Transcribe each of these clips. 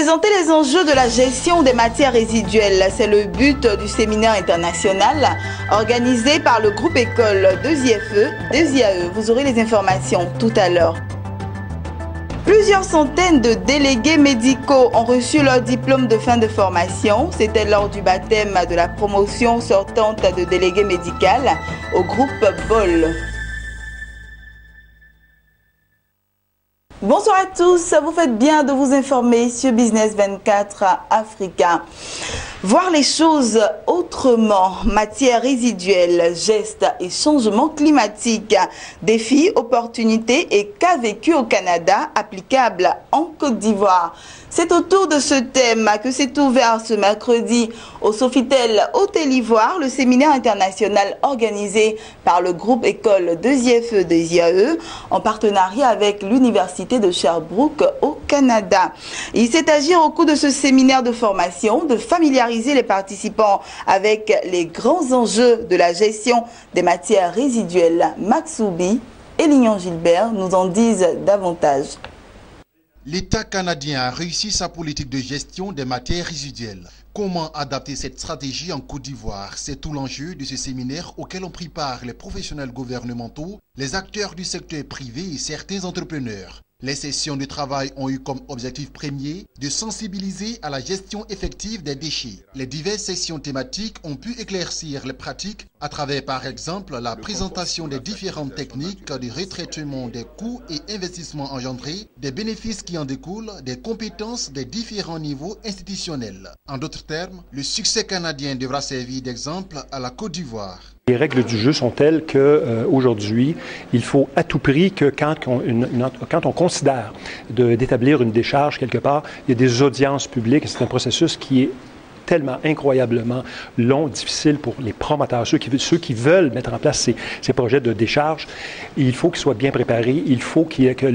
Présenter les enjeux de la gestion des matières résiduelles, c'est le but du séminaire international organisé par le groupe école 2IFE, 2IAE. Vous aurez les informations tout à l'heure. Plusieurs centaines de délégués médicaux ont reçu leur diplôme de fin de formation. C'était lors du baptême de la promotion sortante de délégué médical au groupe BOL. Bonsoir à tous, vous faites bien de vous informer sur Business 24 Africa. Voir les choses autrement, matières résiduelles, gestes et changements climatiques, défis, opportunités et cas vécus au Canada applicables en Côte d'Ivoire. C'est autour de ce thème que s'est ouvert ce mercredi au Sofitel Hôtel Ivoire le séminaire international organisé par le groupe école 2IFE 2IAE en partenariat avec l'Université de Sherbrooke au Canada. Il s'est agi au cours de ce séminaire de formation de familiariser les participants avec les grands enjeux de la gestion des matières résiduelles. Maxoubi et Lignon Gilbert nous en disent davantage. L'État canadien a réussi sa politique de gestion des matières résiduelles. Comment adapter cette stratégie en Côte d'Ivoire? C'est tout l'enjeu de ce séminaire auquel ont pris part les professionnels gouvernementaux, les acteurs du secteur privé et certains entrepreneurs. Les sessions de travail ont eu comme objectif premier de sensibiliser à la gestion effective des déchets. Les diverses sessions thématiques ont pu éclaircir les pratiques à travers par exemple la présentation des différentes techniques de retraitement des coûts et investissements engendrés, des bénéfices qui en découlent, des compétences des différents niveaux institutionnels. En d'autres termes, le succès canadien devra servir d'exemple à la Côte d'Ivoire. Les règles du jeu sont telles qu'aujourd'hui, il faut à tout prix que quand on considère d'établir une décharge quelque part, il y a des audiences publiques. C'est un processus qui est tellement incroyablement long, difficile pour les promoteurs, ceux qui veulent mettre en place ces projets de décharge. Il faut qu'ils soient bien préparés, il faut que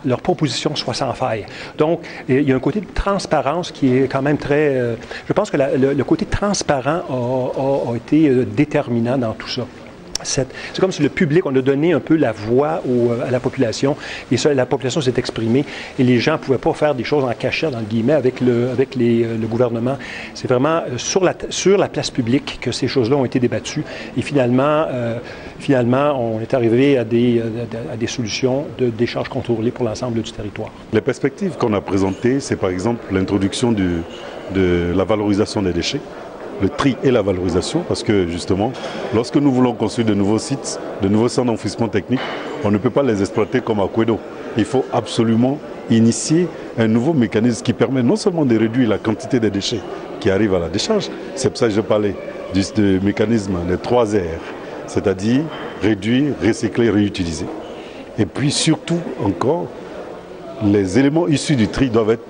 leur proposition soit sans faille. Donc, il y a un côté de transparence qui est quand même très... je pense que le côté transparent a été déterminant dans tout ça. C'est comme si le public, on a donné un peu la voix à la population, et ça, la population s'est exprimée, et les gens ne pouvaient pas faire des choses en cachette, dans le guillemets, avec le gouvernement. C'est vraiment sur la place publique que ces choses-là ont été débattues, et finalement, on est arrivé à des solutions de décharge contrôlée pour l'ensemble du territoire. Les perspectives qu'on a présentées, c'est par exemple l'introduction de la valorisation des déchets, le tri et la valorisation, parce que justement, lorsque nous voulons construire de nouveaux sites, de nouveaux centres d'enfouissement technique, on ne peut pas les exploiter comme à Kwedo. Il faut absolument initier un nouveau mécanisme qui permet non seulement de réduire la quantité des déchets qui arrivent à la décharge, c'est pour ça que je parlais du mécanisme des 3 R, c'est-à-dire réduire, recycler, réutiliser. Et puis surtout encore, les éléments issus du tri doivent être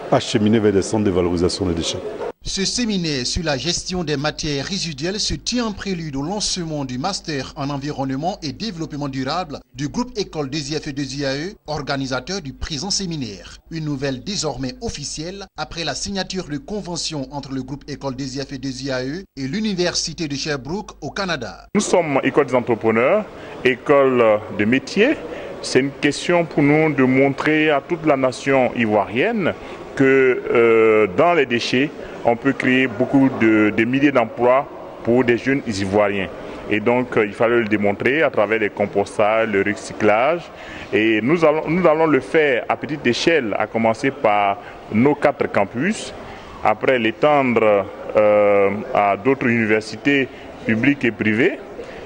acheminés vers des centres de valorisation des déchets. Ce séminaire sur la gestion des matières résiduelles se tient en prélude au lancement du Master en environnement et développement durable du groupe école 2IFE 2IAE, organisateur du présent séminaire. Une nouvelle désormais officielle après la signature de convention entre le groupe école 2IFE 2IAE et l'Université de Sherbrooke au Canada. Nous sommes école des entrepreneurs, école de métiers. C'est une question pour nous de montrer à toute la nation ivoirienne que dans les déchets, on peut créer beaucoup de milliers d'emplois pour des jeunes Ivoiriens. Et donc, il fallait le démontrer à travers les compostages, le recyclage. Et nous allons le faire à petite échelle, à commencer par nos 4 campus, après l'étendre à d'autres universités publiques et privées.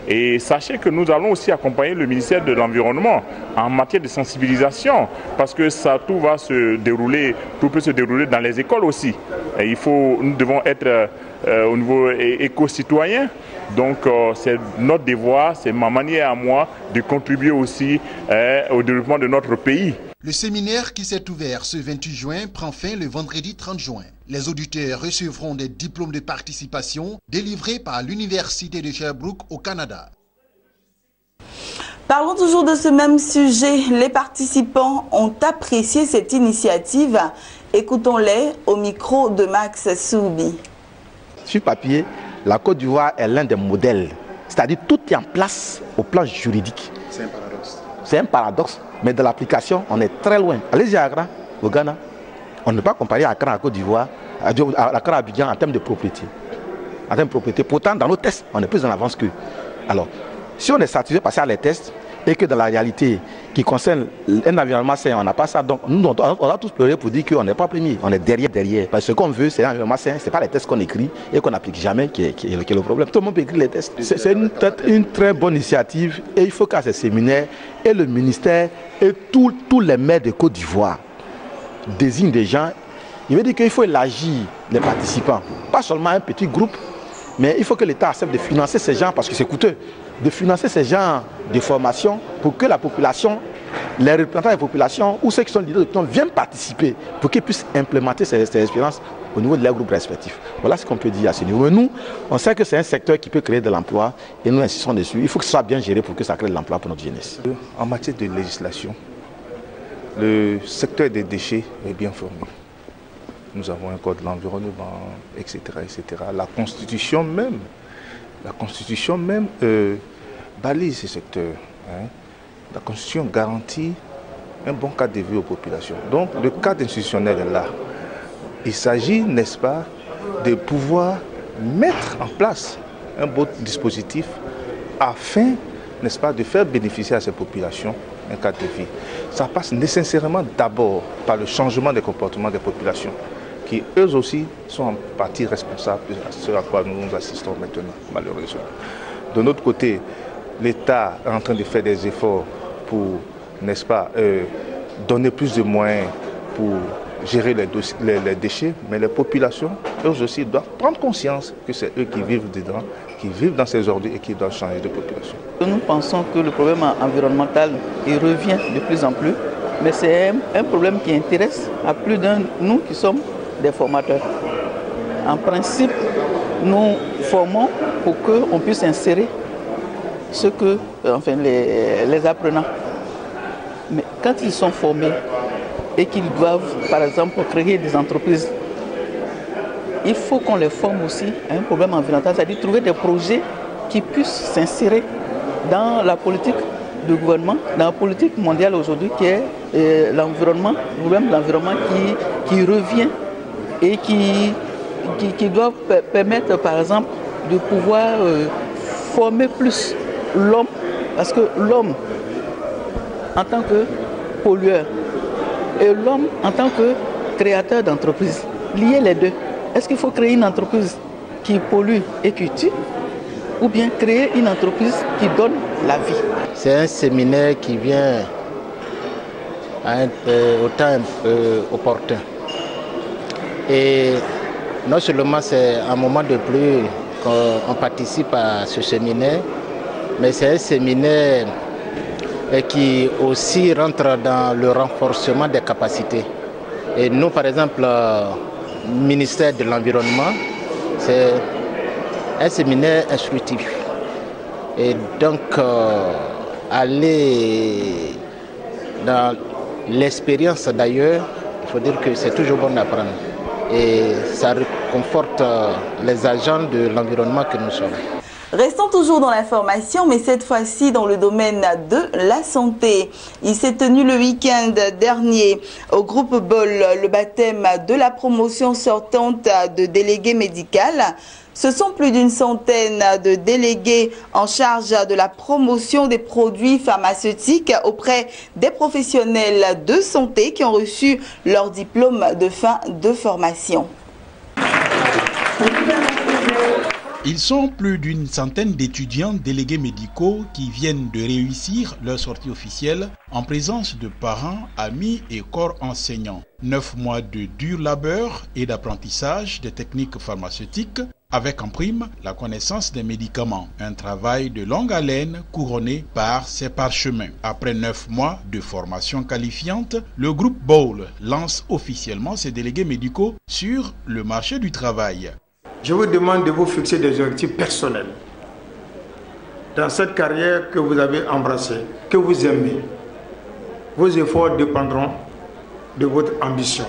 Et sachez que nous allons aussi accompagner le ministère de l'Environnement en matière de sensibilisation, parce que tout peut se dérouler dans les écoles aussi. Et nous devons être au niveau éco-citoyen. Donc c'est notre devoir, c'est ma manière à moi de contribuer aussi au développement de notre pays. Le séminaire qui s'est ouvert ce 28 juin prend fin le vendredi 30 juin. Les auditeurs recevront des diplômes de participation délivrés par l'Université de Sherbrooke au Canada. Parlons toujours de ce même sujet. Les participants ont apprécié cette initiative. Écoutons-les au micro de Max Soubi. Sur papier, la Côte d'Ivoire est l'un des modèles. C'est-à-dire tout est en place au plan juridique. C'est un paradoxe. C'est un paradoxe, mais de l'application, on est très loin. Allez-y à Accra, au Ghana. On ne peut pas comparer Accra à Côte d'Ivoire, Accra à Abidjan en termes de propriété. En termes de propriété. Pourtant, dans nos tests, on est plus en avance qu'eux. Alors, si on est satisfait par ça les tests, et que dans la réalité qui concerne un environnement sain, on n'a pas ça, donc nous, on a tous pleuré pour dire qu'on n'est pas premier, on est derrière. Parce que ce qu'on veut, c'est un environnement sain, ce n'est pas les tests qu'on écrit et qu'on n'applique jamais qui est le problème. Tout le monde peut écrire les tests. C'est une très bonne initiative et il faut qu'à ces séminaires, et le ministère et tous les maires de Côte d'Ivoire désignent des gens. Il veut dire qu'il faut élargir les participants, pas seulement un petit groupe, mais il faut que l'État accepte de financer ces gens parce que c'est coûteux. De financer ces gens de formation pour que la population, les représentants des populations ou ceux qui sont leaders d'opinion viennent participer pour qu'ils puissent implémenter ces expériences au niveau de leurs groupes respectifs. Voilà ce qu'on peut dire à ce niveau. Mais nous, on sait que c'est un secteur qui peut créer de l'emploi et nous insistons dessus. Il faut que ce soit bien géré pour que ça crée de l'emploi pour notre jeunesse. En matière de législation, le secteur des déchets est bien formé. Nous avons un code de l'environnement, etc., etc. La Constitution même balise ce secteur. La Constitution garantit un bon cadre de vie aux populations. Donc le cadre institutionnel est là. Il s'agit, n'est-ce pas, de pouvoir mettre en place un beau dispositif afin, n'est-ce pas, de faire bénéficier à ces populations un cadre de vie. Ça passe nécessairement d'abord par le changement des comportements des populations, qui eux aussi sont en partie responsables de ce à quoi nous assistons maintenant, malheureusement. De notre côté, l'État est en train de faire des efforts pour, n'est-ce pas, donner plus de moyens pour gérer les déchets, mais les populations, eux aussi, doivent prendre conscience que c'est eux qui vivent dedans, qui vivent dans ces ordures et qui doivent changer de population. Nous pensons que le problème environnemental, il revient de plus en plus, mais c'est un problème qui intéresse à plus d'un nous qui sommes des formateurs. En principe, nous formons pour qu'on puisse insérer ce que, enfin, les apprenants. Mais quand ils sont formés et qu'ils doivent, par exemple, créer des entreprises, il faut qu'on les forme aussi à un problème environnemental, c'est-à-dire trouver des projets qui puissent s'insérer dans la politique du gouvernement, dans la politique mondiale aujourd'hui, qui est l'environnement, le problème de l'environnement qui revient et qui doivent permettre, par exemple, de pouvoir former plus l'homme, parce que l'homme, en tant que pollueur, et l'homme en tant que créateur d'entreprise, lier les deux. Est-ce qu'il faut créer une entreprise qui pollue et qui tue, ou bien créer une entreprise qui donne la vie? C'est un séminaire qui vient au temps un peu opportun. Et non seulement c'est un moment de pluie qu'on participe à ce séminaire, mais c'est un séminaire qui aussi rentre dans le renforcement des capacités. Et nous, par exemple, le ministère de l'Environnement, c'est un séminaire instructif. Et donc, aller dans l'expérience d'ailleurs, il faut dire que c'est toujours bon d'apprendre. Et ça réconforte les agents de l'environnement que nous sommes. Restons toujours dans l'information, mais cette fois-ci dans le domaine de la santé. Il s'est tenu le week-end dernier au groupe BOL le baptême de la promotion sortante de délégué médical. Ce sont plus d'une centaine de délégués en charge de la promotion des produits pharmaceutiques auprès des professionnels de santé qui ont reçu leur diplôme de fin de formation. Ils sont plus d'une centaine d'étudiants délégués médicaux qui viennent de réussir leur sortie officielle en présence de parents, amis et corps enseignants. 9 mois de dur labeur et d'apprentissage des techniques pharmaceutiques avec en prime la connaissance des médicaments. Un travail de longue haleine couronné par ses parchemins. Après 9 mois de formation qualifiante, le groupe BOL lance officiellement ses délégués médicaux sur le marché du travail. Je vous demande de vous fixer des objectifs personnels dans cette carrière que vous avez embrassée, que vous aimez. Vos efforts dépendront de votre ambition.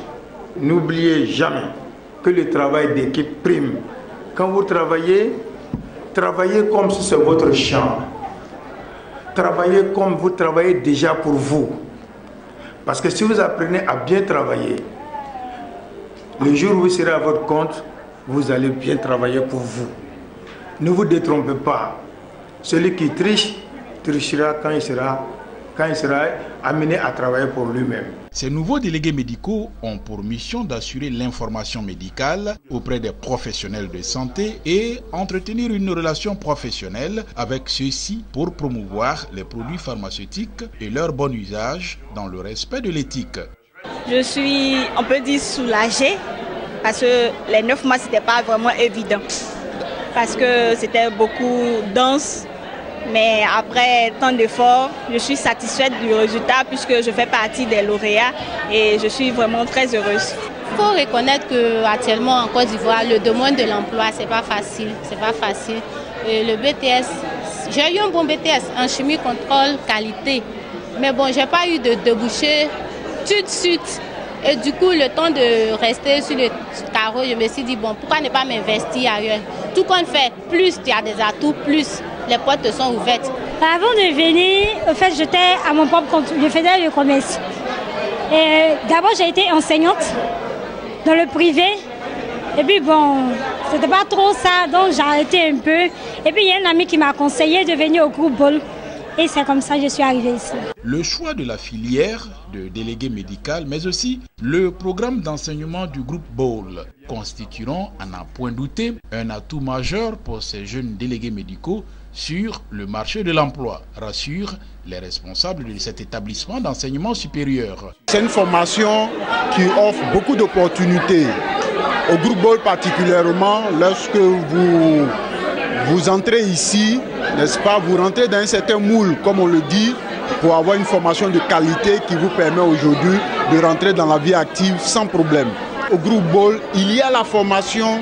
N'oubliez jamais que le travail d'équipe prime. Quand vous travaillez, travaillez comme si c'est votre champ. Travaillez comme vous travaillez déjà pour vous. Parce que si vous apprenez à bien travailler, Le jour où vous serez à votre compte, vous allez bien travailler pour vous. Ne vous détrompez pas. Celui qui triche, trichera quand il sera amené à travailler pour lui-même. Ces nouveaux délégués médicaux ont pour mission d'assurer l'information médicale auprès des professionnels de santé et entretenir une relation professionnelle avec ceux-ci pour promouvoir les produits pharmaceutiques et leur bon usage dans le respect de l'éthique. Je suis, on peut dire, soulagée parce que les 9 mois, ce n'était pas vraiment évident. Parce que c'était beaucoup dense. Mais après tant d'efforts, je suis satisfaite du résultat puisque je fais partie des lauréats et je suis vraiment très heureuse. Il faut reconnaître qu'actuellement en Côte d'Ivoire, le domaine de l'emploi, c'est pas facile. Et le BTS, j'ai eu un bon BTS en chimie, contrôle, qualité. Mais bon, j'ai pas eu de débouché tout de suite. Et du coup, le temps de rester sur le carreau, je me suis dit, bon, pourquoi ne pas m'investir ailleurs? Tout qu'on fait, plus tu as des atouts, plus les portes te sont ouvertes. Avant de venir, en fait, j'étais à mon propre compte, je faisais le commerce. D'abord, j'ai été enseignante dans le privé. Et puis bon, c'était pas trop ça, donc j'ai arrêté un peu. Et puis il y a un ami qui m'a conseillé de venir au groupe Ball. Et c'est comme ça que je suis arrivée ici. Le choix de la filière de délégué médical, mais aussi le programme d'enseignement du groupe Ball constitueront, à n'en point douter, un atout majeur pour ces jeunes délégués médicaux sur le marché de l'emploi, rassurent les responsables de cet établissement d'enseignement supérieur. C'est une formation qui offre beaucoup d'opportunités. Au groupe Ball particulièrement, lorsque vous entrez ici, n'est-ce pas, vous rentrez dans un certain moule, comme on le dit, pour avoir une formation de qualité qui vous permet aujourd'hui de rentrer dans la vie active sans problème. Au groupe Ball, il y a la formation,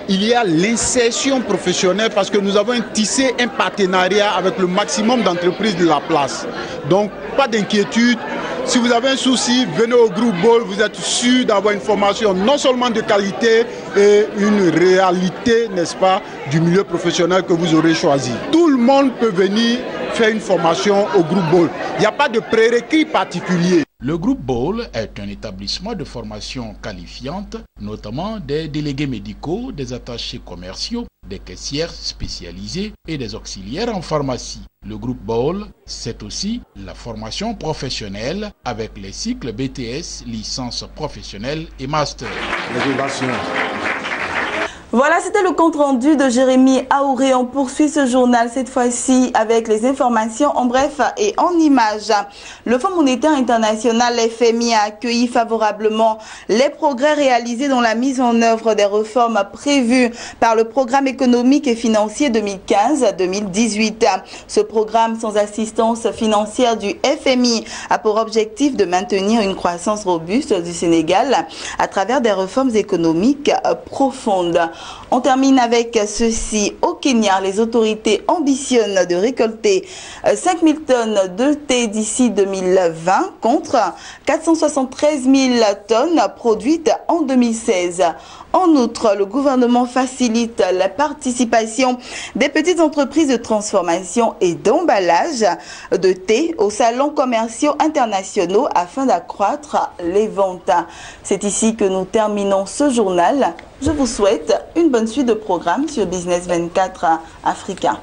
il y a l'insertion professionnelle parce que nous avons tissé un partenariat avec le maximum d'entreprises de la place. Donc, pas d'inquiétude. Si vous avez un souci, venez au groupe Ball, vous êtes sûr d'avoir une formation non seulement de qualité et une réalité, n'est-ce pas, du milieu professionnel que vous aurez choisi. Tout le monde peut venir faire une formation au groupe Ball. Il n'y a pas de prérequis particulier. Le groupe Ball est un établissement de formation qualifiante, notamment des délégués médicaux, des attachés commerciaux, des caissières spécialisées et des auxiliaires en pharmacie. Le groupe Ball, c'est aussi la formation professionnelle avec les cycles BTS, licence professionnelle et master. Voilà, c'était le compte-rendu de Jérémy Aouré. On poursuit ce journal cette fois-ci avec les informations en bref et en images. Le Fonds monétaire international, FMI, a accueilli favorablement les progrès réalisés dans la mise en œuvre des réformes prévues par le programme économique et financier 2015-2018. Ce programme sans assistance financière du FMI a pour objectif de maintenir une croissance robuste du Sénégal à travers des réformes économiques profondes. On termine avec ceci. Au Kenya, les autorités ambitionnent de récolter 5000 tonnes de thé d'ici 2020 contre 473 000 tonnes produites en 2016. En outre, le gouvernement facilite la participation des petites entreprises de transformation et d'emballage de thé aux salons commerciaux internationaux afin d'accroître les ventes. C'est ici que nous terminons ce journal. Je vous souhaite une bonne suite de programmes sur Business 24 Africa.